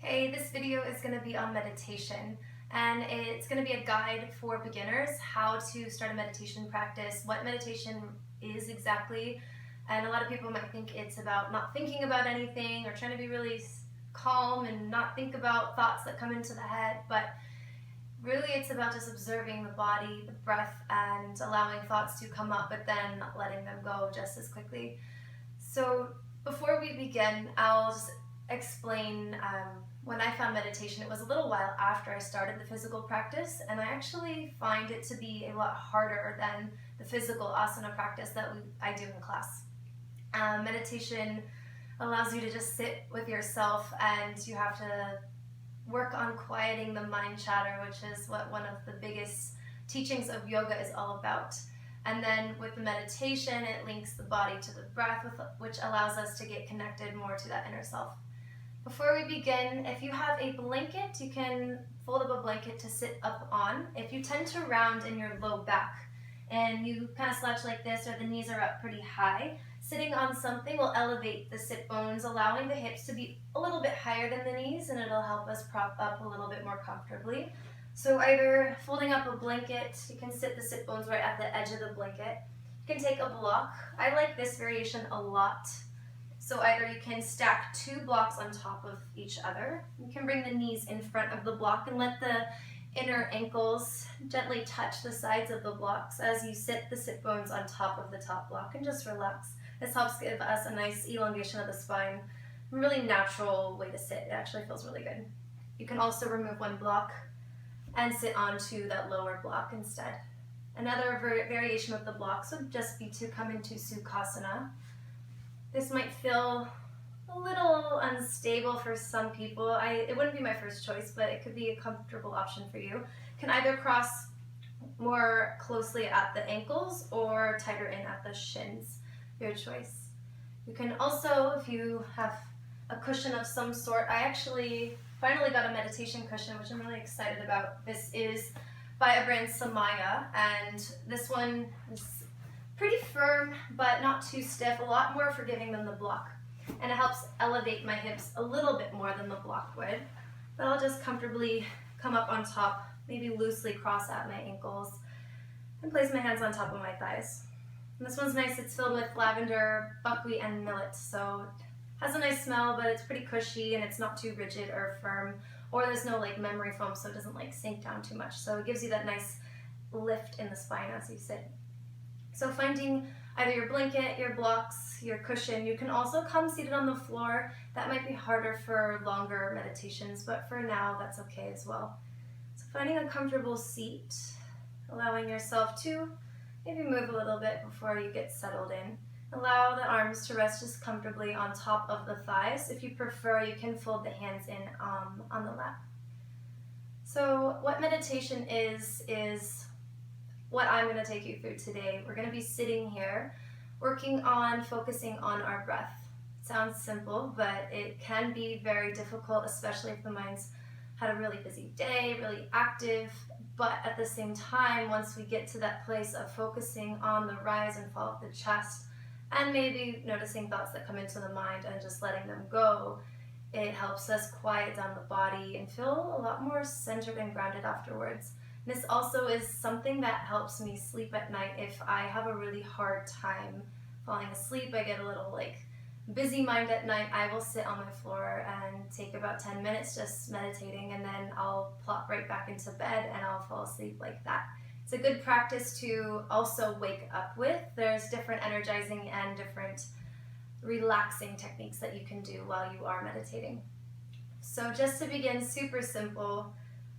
Hey, this video is going to be on meditation, and it's going to be a guide for beginners how to start a meditation practice, what meditation is exactly. And a lot of people might think it's about not thinking about anything or trying to be really calm and not think about thoughts that come into the head, but really it's about just observing the body, the breath, and allowing thoughts to come up, but then not letting them go just as quickly. So before we begin, I'll just explain when I found meditation. It was a little while after I started the physical practice, and I actually find it to be a lot harder than the physical asana practice that I do in class. Meditation allows you to just sit with yourself, and you have to work on quieting the mind chatter, which is what one of the biggest teachings of yoga is all about. And then with the meditation, it links the body to the breath, which allows us to get connected more to that inner self. Before we begin, if you have a blanket, you can fold up a blanket to sit up on. If you tend to round in your low back and you kind of slouch like this, or the knees are up pretty high, sitting on something will elevate the sit bones, allowing the hips to be a little bit higher than the knees, and it'll help us prop up a little bit more comfortably. So either folding up a blanket, you can sit the sit bones right at the edge of the blanket. You can take a block. I like this variation a lot. So either you can stack 2 blocks on top of each other. You can bring the knees in front of the block and let the inner ankles gently touch the sides of the blocks as you sit the sit bones on top of the top block, and just relax. This helps give us a nice elongation of the spine. A really natural way to sit. It actually feels really good. You can also remove 1 block and sit onto that lower block instead. Another variation of the blocks would just be to come into Sukhasana. This might feel a little unstable for some people. It wouldn't be my first choice, but it could be a comfortable option for you. You can either cross more closely at the ankles or tighter in at the shins. Your choice. You can also, if you have a cushion of some sort, I actually finally got a meditation cushion, which I'm really excited about. This is by a brand Samaya, and this one is pretty firm, but not too stiff, a lot more forgiving than the block. And it helps elevate my hips a little bit more than the block would. But I'll just comfortably come up on top, maybe loosely cross at my ankles, and place my hands on top of my thighs. And this one's nice. It's filled with lavender, buckwheat, and millet, so it has a nice smell, but it's pretty cushy and it's not too rigid or firm, or there's no like memory foam, so it doesn't like sink down too much. So it gives you that nice lift in the spine as you sit. So finding either your blanket, your blocks, your cushion. You can also come seated on the floor. That might be harder for longer meditations, but for now that's okay as well. So finding a comfortable seat, allowing yourself to maybe move a little bit before you get settled in. Allow the arms to rest just comfortably on top of the thighs. If you prefer, you can fold the hands in on the lap. So what meditation is what I'm going to take you through today. We're going to be sitting here, working on focusing on our breath. It sounds simple, but it can be very difficult, especially if the mind's had a really busy day, really active. But at the same time, once we get to that place of focusing on the rise and fall of the chest, and maybe noticing thoughts that come into the mind and just letting them go, it helps us quiet down the body and feel a lot more centered and grounded afterwards. This also is something that helps me sleep at night. If I have a really hard time falling asleep, I get a little busy mind at night, I will sit on my floor and take about 10 minutes just meditating, and then I'll plop right back into bed and I'll fall asleep like that. It's a good practice to also wake up with. There's different energizing and different relaxing techniques that you can do while you are meditating. So just to begin, super simple.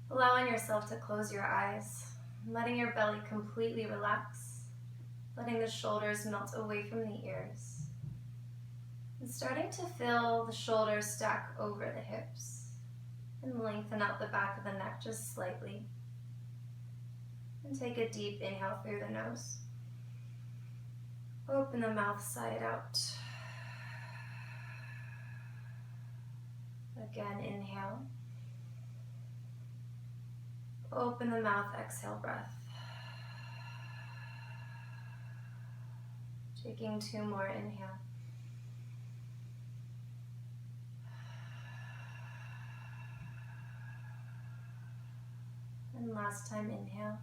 Allowing yourself to close your eyes, letting your belly completely relax, letting the shoulders melt away from the ears, and starting to feel the shoulders stack over the hips and lengthen out the back of the neck just slightly. And take a deep inhale through the nose. Open the mouth side out. Again, inhale. Open the mouth, exhale, breath. Taking 2 more, inhale. And last time, inhale.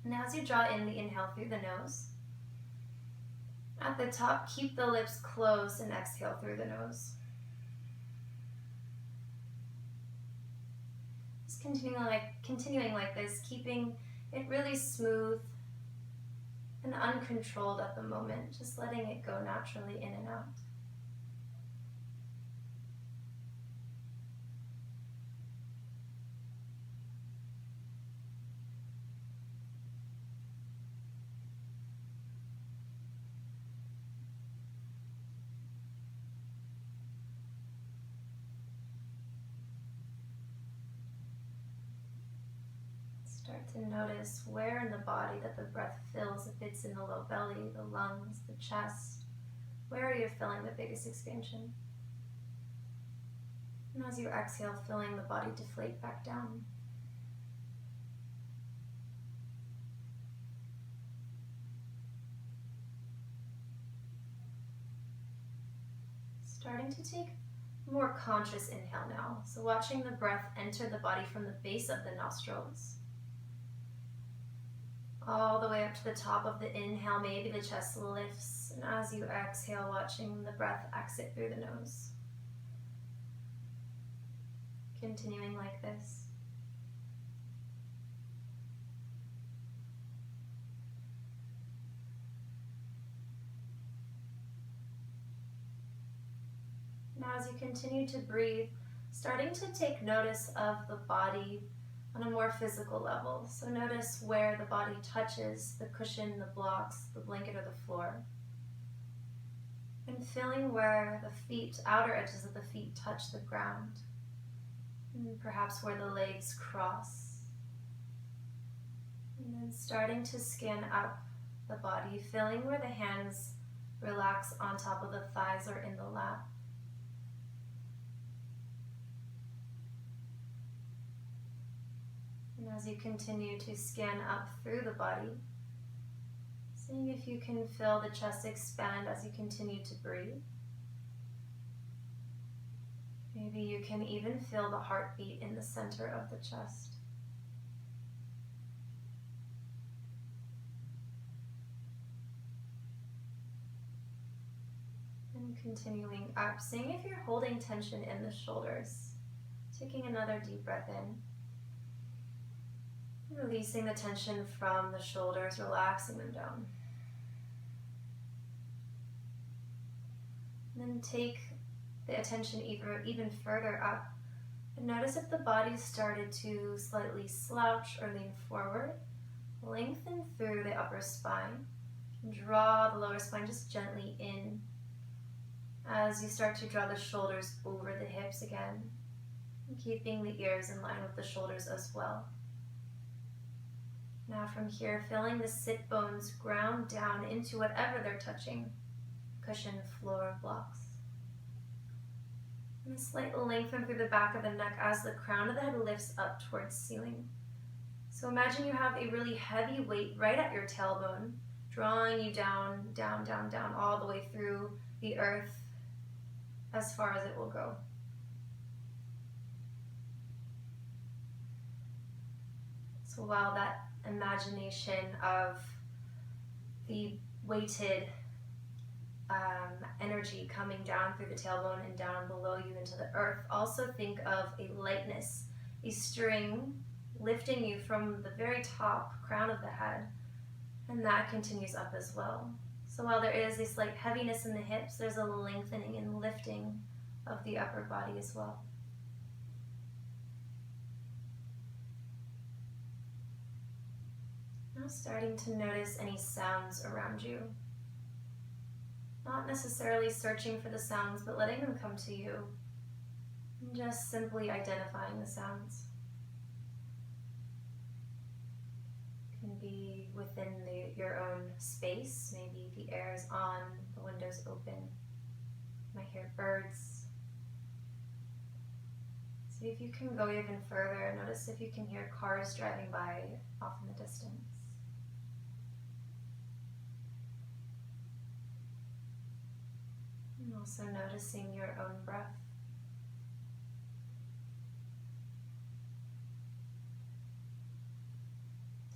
Now as you draw in the inhale through the nose, at the top, keep the lips closed and exhale through the nose. Just continuing like this, keeping it really smooth and uncontrolled at the moment, just letting it go naturally in and out. Start to notice where in the body that the breath fills, if it's in the low belly, the lungs, the chest. Where are you feeling the biggest expansion? And as you exhale, feeling the body deflate back down. Starting to take a more conscious inhale now. So watching the breath enter the body from the base of the nostrils, all the way up to the top of the inhale. Maybe the chest lifts, and as you exhale, watching the breath exit through the nose. Continuing like this. Now as you continue to breathe, starting to take notice of the body on a more physical level. So notice where the body touches the cushion, the blocks, the blanket, or the floor. And feeling where the feet, outer edges of the feet touch the ground. And perhaps where the legs cross. And then starting to scan up the body, feeling where the hands relax on top of the thighs or in the lap. And as you continue to scan up through the body, seeing if you can feel the chest expand as you continue to breathe. Maybe you can even feel the heartbeat in the center of the chest. And continuing up, seeing if you're holding tension in the shoulders. Taking another deep breath in. Releasing the tension from the shoulders, relaxing them down. And then take the attention even further up. And notice if the body started to slightly slouch or lean forward. Lengthen through the upper spine. And draw the lower spine just gently in as you start to draw the shoulders over the hips again. And keeping the ears in line with the shoulders as well. Now from here, feeling the sit bones ground down into whatever they're touching, cushion, floor, blocks. And a slight lengthen through the back of the neck as the crown of the head lifts up towards ceiling. So imagine you have a really heavy weight right at your tailbone, drawing you down, down, down, down, all the way through the earth as far as it will go. So while that imagination of the weighted energy coming down through the tailbone and down below you into the earth, also think of a lightness, a string lifting you from the very top crown of the head, and that continues up as well. So while there is a slight heaviness in the hips, there's a lengthening and lifting of the upper body as well. Now starting to notice any sounds around you. Not necessarily searching for the sounds, but letting them come to you. And just simply identifying the sounds. It can be within your own space. Maybe the air is on, the windows open. You might hear birds. See if you can go even further. Notice if you can hear cars driving by off in the distance. And also noticing your own breath.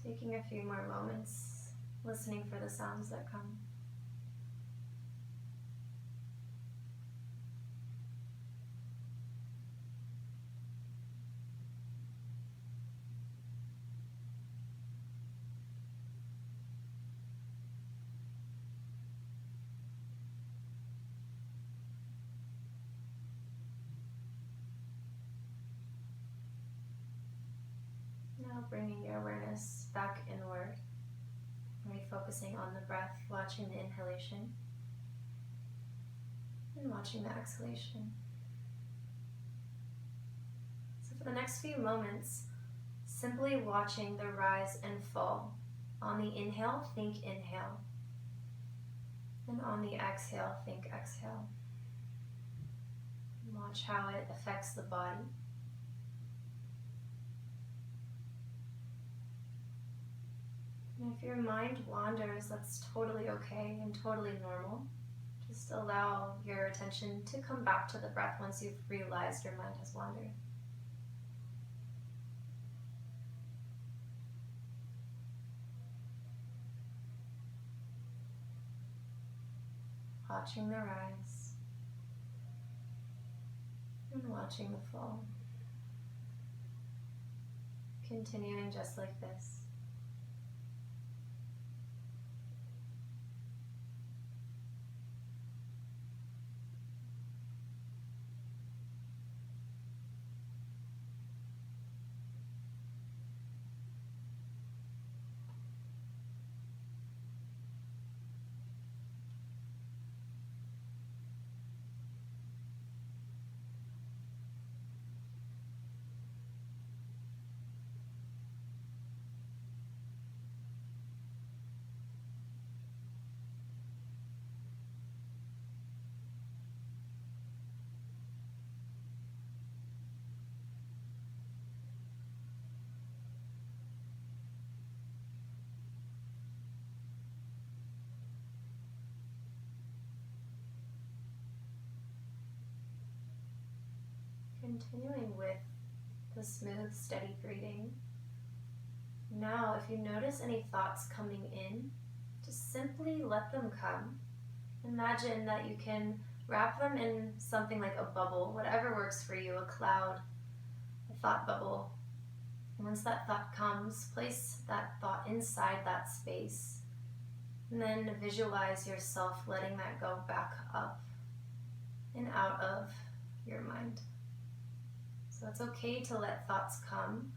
Taking a few more moments, listening for the sounds that come. Now bringing your awareness back inward, refocusing on the breath, watching the inhalation and watching the exhalation. So for the next few moments, simply watching the rise and fall. On the inhale, think inhale. And on the exhale, think exhale. And watch how it affects the body. And if your mind wanders, that's totally okay and totally normal. Just allow your attention to come back to the breath once you've realized your mind has wandered. Watching the rise and watching the fall. Continuing just like this. Continuing with the smooth, steady breathing. Now, if you notice any thoughts coming in, just simply let them come. Imagine that you can wrap them in something like a bubble, whatever works for you, a cloud, a thought bubble. And once that thought comes, place that thought inside that space. And then visualize yourself letting that go back up and out of your mind. So it's okay to let thoughts come,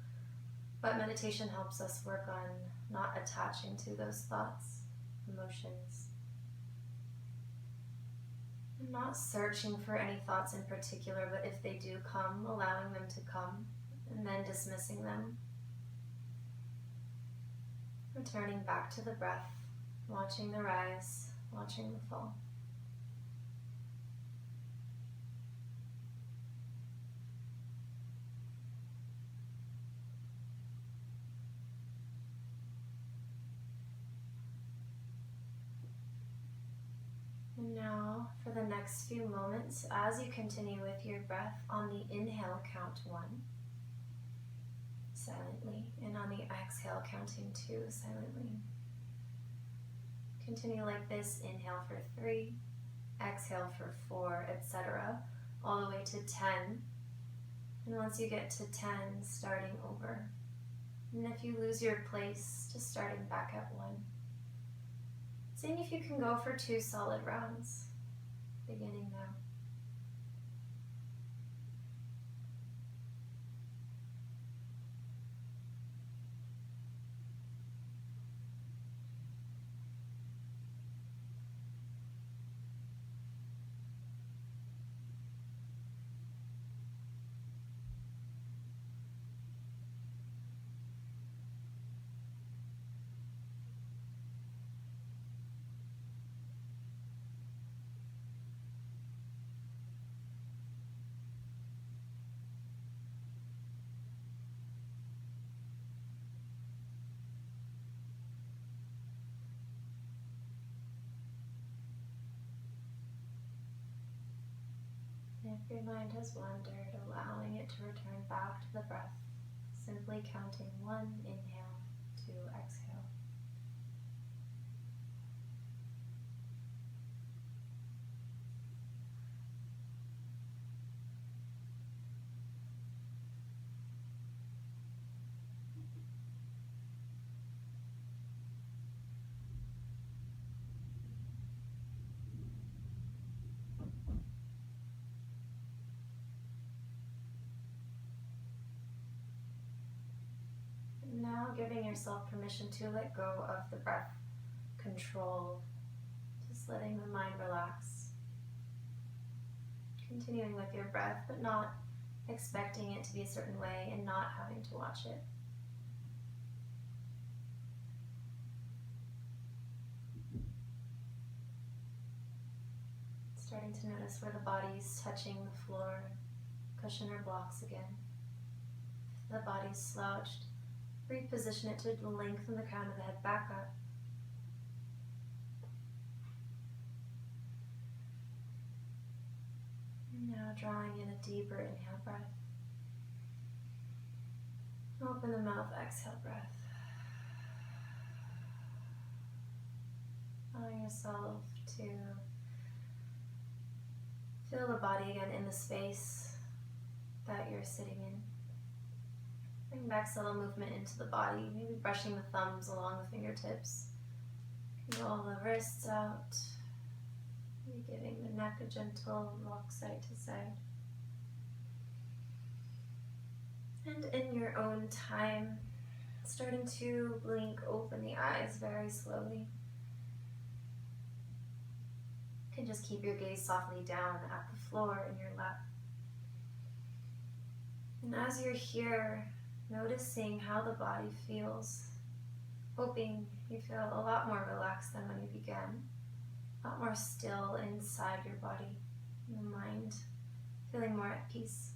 but meditation helps us work on not attaching to those thoughts, emotions. I'm not searching for any thoughts in particular, but if they do come, allowing them to come and then dismissing them. Returning back to the breath, watching the rise, watching the fall. And now, for the next few moments, as you continue with your breath, on the inhale, count 1, silently, and on the exhale, counting 2, silently. Continue like this, inhale for 3, exhale for 4, etc., all the way to 10. And once you get to 10, starting over. And if you lose your place, just starting back at 1. Seeing if you can go for 2 solid rounds, beginning now. if your mind has wandered, allowing it to return back to the breath, simply counting 1 inhale, 2 exhale. Now giving yourself permission to let go of the breath control, just letting the mind relax. Continuing with your breath, but not expecting it to be a certain way and not having to watch it. Starting to notice where the body's touching the floor, cushion or blocks again. If the body's slouched, reposition it to lengthen the crown of the head back up. Now drawing in a deeper inhale breath. Open the mouth, exhale breath. Allow yourself to feel the body again in the space that you're sitting in. Bring back subtle movement into the body, maybe brushing the thumbs along the fingertips. Roll the wrists out, maybe giving the neck a gentle rock side to side. And in your own time, starting to blink open the eyes very slowly. You can just keep your gaze softly down at the floor in your lap. And as you're here, noticing how the body feels, hoping you feel a lot more relaxed than when you began, a lot more still inside your body, your mind, feeling more at peace.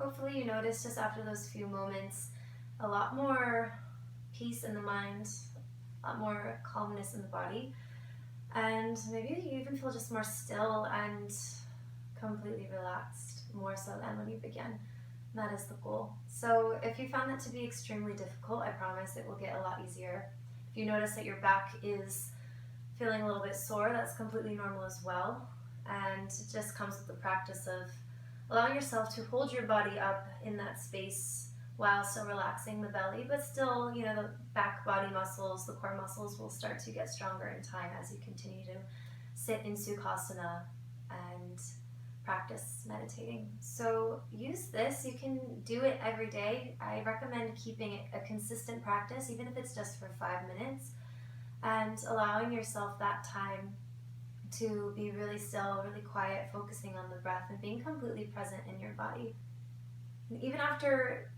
Hopefully you notice just after those few moments a lot more peace in the mind, a lot more calmness in the body, and maybe you even feel just more still and completely relaxed, more so than when you began. That is the goal. So if you found that to be extremely difficult, I promise it will get a lot easier. If you notice that your back is feeling a little bit sore, that's completely normal as well, and it just comes with the practice of allowing yourself to hold your body up in that space while still relaxing the belly, but still, the back body muscles, the core muscles will start to get stronger in time as you continue to sit in Sukhasana and practice meditating. So use this. You can do it every day. I recommend keeping it a consistent practice, even if it's just for 5 minutes, and allowing yourself that time to be really still, really quiet, focusing on the breath and being completely present in your body. And even after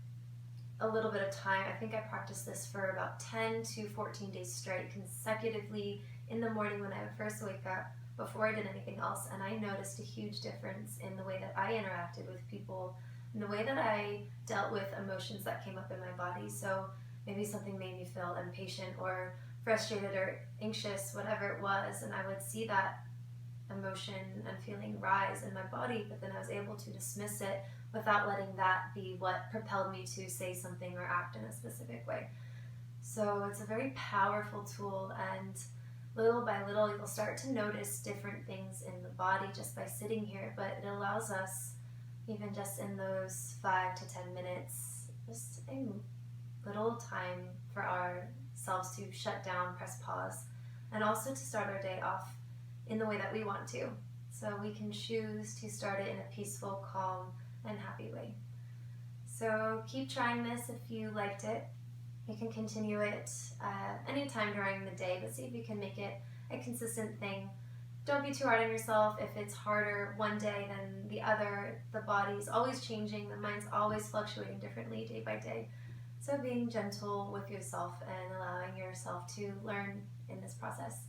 a little bit of time, I think I practiced this for about 10 to 14 days straight, consecutively in the morning when I would first wake up, before I did anything else, and I noticed a huge difference in the way that I interacted with people, and the way that I dealt with emotions that came up in my body. So maybe something made me feel impatient or frustrated or anxious, whatever it was, and I would see that emotion and feeling rise in my body, but then I was able to dismiss it without letting that be what propelled me to say something or act in a specific way. So it's a very powerful tool, and little by little you'll start to notice different things in the body just by sitting here, but it allows us, even just in those 5 to 10 minutes, just a little time for ourselves to shut down, press pause, and also to start our day off in the way that we want to. So we can choose to start it in a peaceful, calm, and happy way. So keep trying this if you liked it. You can continue it anytime during the day, but see if you can make it a consistent thing. Don't be too hard on yourself if it's harder one day than the other. The body's always changing, the mind's always fluctuating differently day by day. So being gentle with yourself and allowing yourself to learn in this process.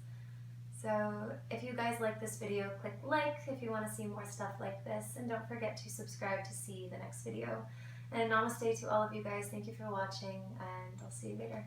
So if you guys like this video, click like if you want to see more stuff like this, and don't forget to subscribe to see the next video. And namaste to all of you guys. Thank you for watching, and I'll see you later.